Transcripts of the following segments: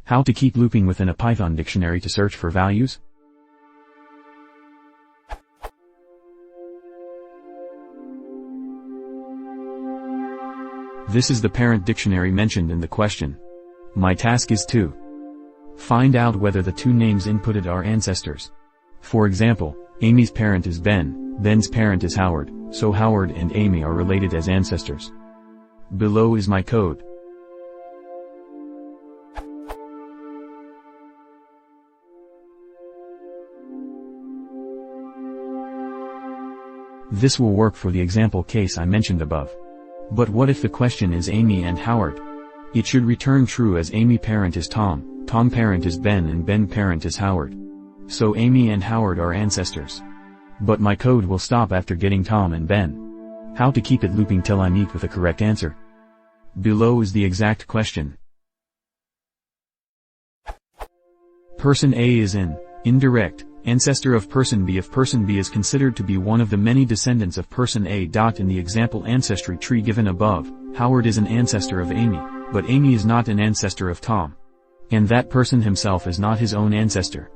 How to keep looping within a Python dictionary to search for values? This is the parent dictionary mentioned in the question. My task is to find out whether the two names inputted are ancestors. For example, Amy's parent is Ben, Ben's parent is Howard, so Howard and Amy are related as ancestors. Below is my code. This will work for the example case I mentioned above. But what if the question is Amy and Howard? It should return true as Amy parent is Tom, Tom parent is Ben and Ben parent is Howard. So Amy and Howard are ancestors. But my code will stop after getting Tom and Ben. How to keep it looping till I meet with a correct answer? Below is the exact question. Person A is an indirect ancestor of person B if person B is considered to be one of the many descendants of person A. In the example ancestry tree given above, Howard is an ancestor of Amy, but Amy is not an ancestor of Tom. And that person himself is not his own ancestor.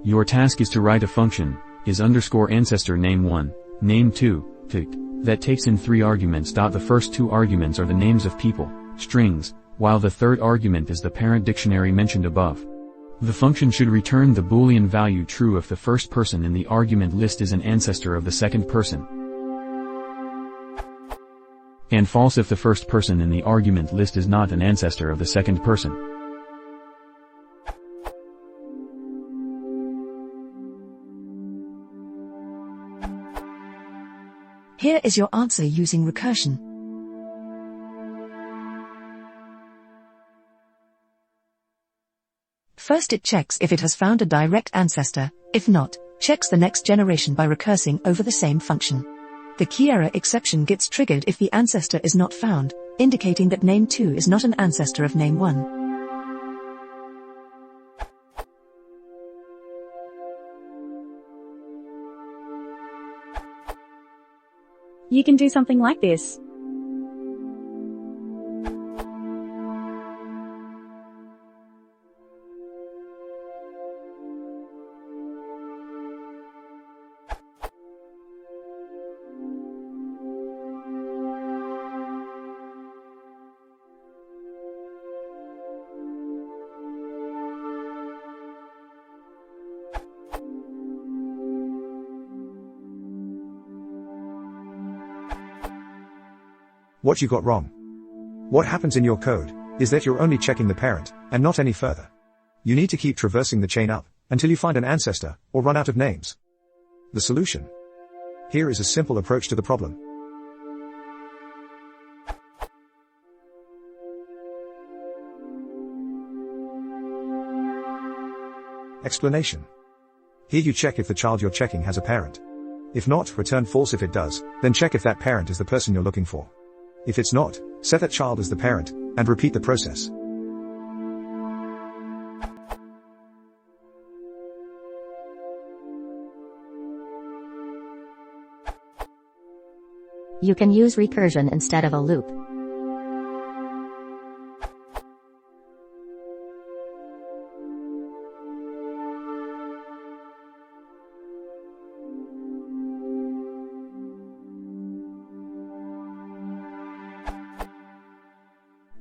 Your task is to write a function, is_ancestor name1, name2, that takes in 3 arguments. The first 2 arguments are the names of people, strings, while the third argument is the parent dictionary mentioned above. The function should return the Boolean value true if the first person in the argument list is an ancestor of the second person, and false if the first person in the argument list is not an ancestor of the second person. Here is your answer using recursion. First it checks if it has found a direct ancestor, if not, checks the next generation by recursing over the same function. The key error exception gets triggered if the ancestor is not found, indicating that name2 is not an ancestor of name1. You can do something like this. What you got wrong? What happens in your code is that you're only checking the parent, and not any further. You need to keep traversing the chain up until you find an ancestor or run out of names. The solution? Here is a simple approach to the problem. Explanation. Here you check if the child you're checking has a parent. If not, return false. If it does, then check if that parent is the person you're looking for. If it's not, set that child as the parent, and repeat the process. You can use recursion instead of a loop.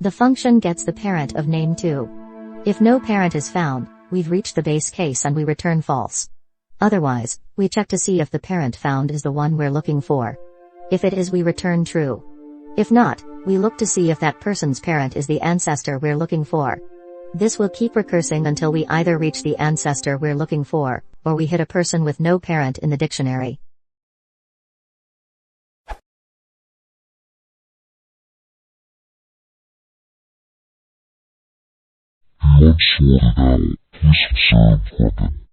The function gets the parent of name2. If no parent is found, we've reached the base case and we return false. Otherwise, we check to see if the parent found is the one we're looking for. If it is, we return true. If not, we look to see if that person's parent is the ancestor we're looking for. This will keep recursing until we either reach the ancestor we're looking for, or we hit a person with no parent in the dictionary. Once sorted out, please observe weapon.